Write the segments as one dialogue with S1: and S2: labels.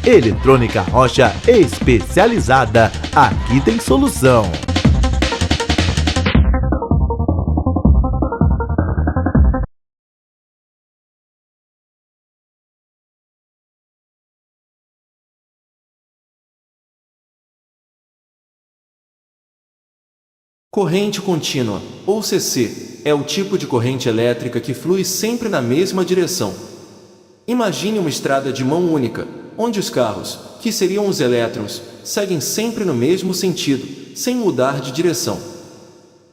S1: Eletrônica Rocha especializada. Aqui tem solução.
S2: Corrente contínua, ou CC, é o tipo de corrente elétrica que flui sempre na mesma direção. Imagine uma estrada de mão única, onde os carros, que seriam os elétrons, seguem sempre no mesmo sentido, sem mudar de direção.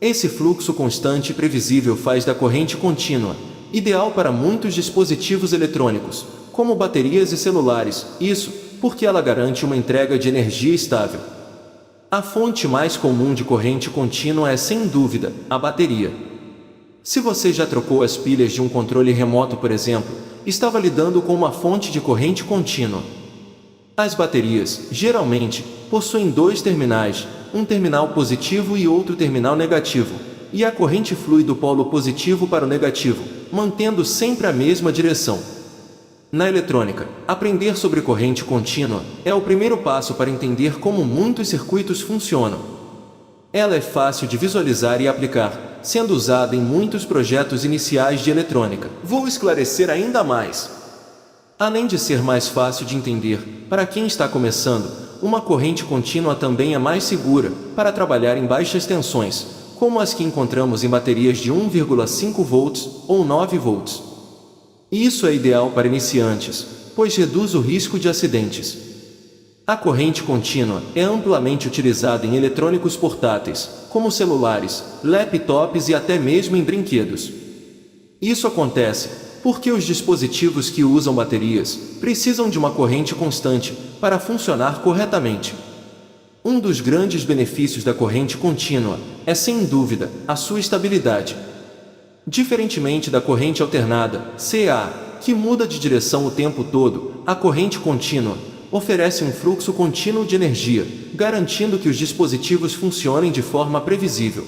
S2: Esse fluxo constante e previsível faz da corrente contínua, ideal para muitos dispositivos eletrônicos, como baterias e celulares, isso porque ela garante uma entrega de energia estável. A fonte mais comum de corrente contínua é, sem dúvida, a bateria. Se você já trocou as pilhas de um controle remoto, por exemplo, estava lidando com uma fonte de corrente contínua. As baterias, geralmente, possuem dois terminais, um terminal positivo e outro terminal negativo, e a corrente flui do polo positivo para o negativo, mantendo sempre a mesma direção. Na eletrônica, aprender sobre corrente contínua é o primeiro passo para entender como muitos circuitos funcionam. Ela é fácil de visualizar e aplicar, sendo usada em muitos projetos iniciais de eletrônica. Vou esclarecer ainda mais. Além de ser mais fácil de entender, para quem está começando, uma corrente contínua também é mais segura para trabalhar em baixas tensões, como as que encontramos em baterias de 1,5 volts ou 9 volts. Isso é ideal para iniciantes, pois reduz o risco de acidentes. A corrente contínua é amplamente utilizada em eletrônicos portáteis, como celulares, laptops e até mesmo em brinquedos. Isso acontece porque os dispositivos que usam baterias precisam de uma corrente constante para funcionar corretamente. Um dos grandes benefícios da corrente contínua é, sem dúvida, a sua estabilidade. Diferentemente da corrente alternada, CA, que muda de direção o tempo todo, a corrente contínua oferece um fluxo contínuo de energia, garantindo que os dispositivos funcionem de forma previsível.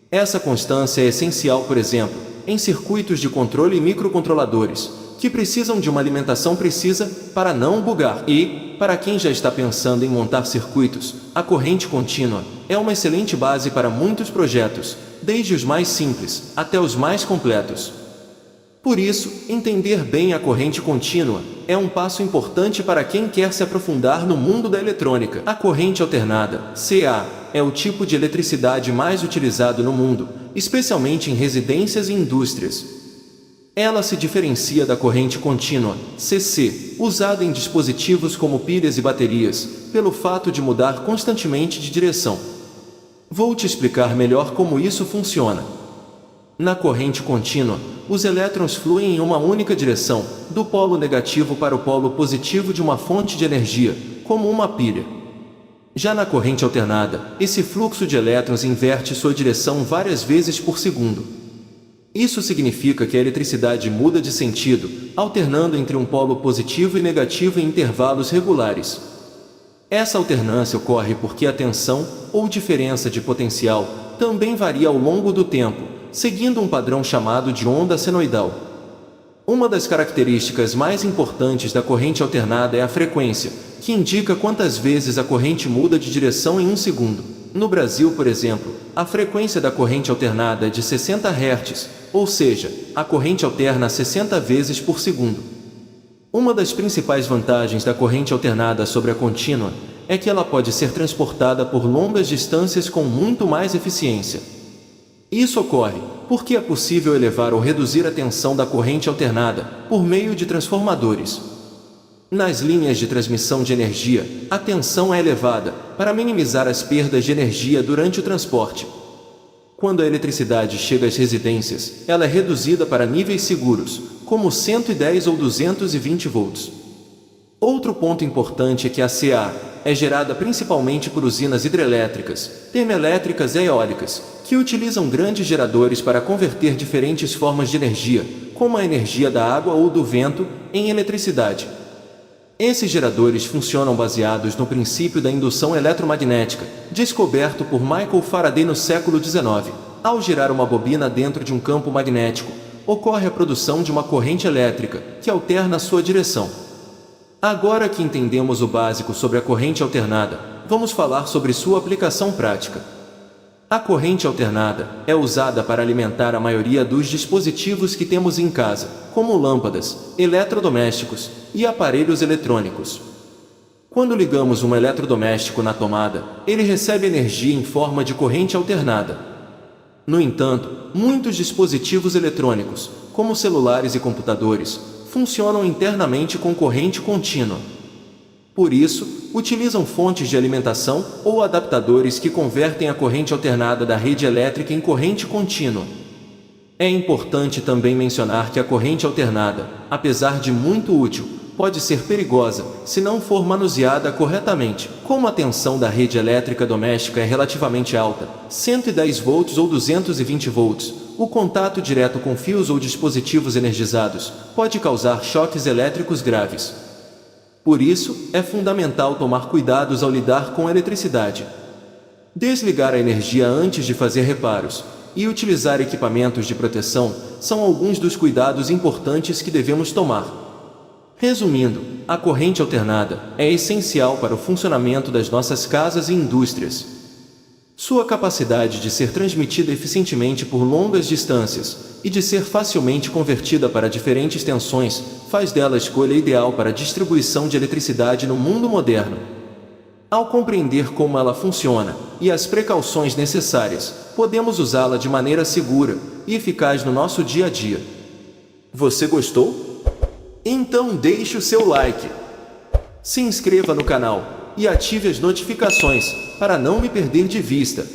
S2: Essa constância é essencial, por exemplo, em circuitos de controle e microcontroladores, que precisam de uma alimentação precisa para não bugar. E, para quem já está pensando em montar circuitos, a corrente contínua é uma excelente base para muitos projetos, desde os mais simples até os mais completos. Por isso, entender bem a corrente contínua é um passo importante para quem quer se aprofundar no mundo da eletrônica. A corrente alternada, CA, é o tipo de eletricidade mais utilizado no mundo, especialmente em residências e indústrias. Ela se diferencia da corrente contínua, CC, usada em dispositivos como pilhas e baterias, pelo fato de mudar constantemente de direção. Vou te explicar melhor como isso funciona. Na corrente contínua, os elétrons fluem em uma única direção, do polo negativo para o polo positivo de uma fonte de energia, como uma pilha. Já na corrente alternada, esse fluxo de elétrons inverte sua direção várias vezes por segundo. Isso significa que a eletricidade muda de sentido, alternando entre um polo positivo e negativo em intervalos regulares. Essa alternância ocorre porque a tensão, ou diferença de potencial, também varia ao longo do tempo, seguindo um padrão chamado de onda senoidal. Uma das características mais importantes da corrente alternada é a frequência, que indica quantas vezes a corrente muda de direção em um segundo. No Brasil, por exemplo, a frequência da corrente alternada é de 60 Hz, ou seja, a corrente alterna 60 vezes por segundo. Uma das principais vantagens da corrente alternada sobre a contínua é que ela pode ser transportada por longas distâncias com muito mais eficiência. Isso ocorre porque é possível elevar ou reduzir a tensão da corrente alternada por meio de transformadores. Nas linhas de transmissão de energia, a tensão é elevada para minimizar as perdas de energia durante o transporte. Quando a eletricidade chega às residências, ela é reduzida para níveis seguros, como 110 ou 220 volts. Outro ponto importante é que a CA é gerada principalmente por usinas hidrelétricas, termoelétricas e eólicas, que utilizam grandes geradores para converter diferentes formas de energia, como a energia da água ou do vento, em eletricidade. Esses geradores funcionam baseados no princípio da indução eletromagnética, descoberto por Michael Faraday no século XIX. Ao girar uma bobina dentro de um campo magnético, ocorre a produção de uma corrente elétrica, que alterna sua direção. Agora que entendemos o básico sobre a corrente alternada, vamos falar sobre sua aplicação prática. A corrente alternada é usada para alimentar a maioria dos dispositivos que temos em casa, como lâmpadas, eletrodomésticos e aparelhos eletrônicos. Quando ligamos um eletrodoméstico na tomada, ele recebe energia em forma de corrente alternada. No entanto, muitos dispositivos eletrônicos, como celulares e computadores, funcionam internamente com corrente contínua. Por isso, utilizam fontes de alimentação ou adaptadores que convertem a corrente alternada da rede elétrica em corrente contínua. É importante também mencionar que a corrente alternada, apesar de muito útil, pode ser perigosa se não for manuseada corretamente. Como a tensão da rede elétrica doméstica é relativamente alta, 110 volts ou 220 volts, o contato direto com fios ou dispositivos energizados pode causar choques elétricos graves. Por isso, é fundamental tomar cuidados ao lidar com a eletricidade. Desligar a energia antes de fazer reparos e utilizar equipamentos de proteção são alguns dos cuidados importantes que devemos tomar. Resumindo, a corrente alternada é essencial para o funcionamento das nossas casas e indústrias. Sua capacidade de ser transmitida eficientemente por longas distâncias e de ser facilmente convertida para diferentes tensões faz dela a escolha ideal para a distribuição de eletricidade no mundo moderno. Ao compreender como ela funciona e as precauções necessárias, podemos usá-la de maneira segura e eficaz no nosso dia a dia. Você gostou? Então deixe o seu like, se inscreva no canal e ative as notificações para não me perder de vista.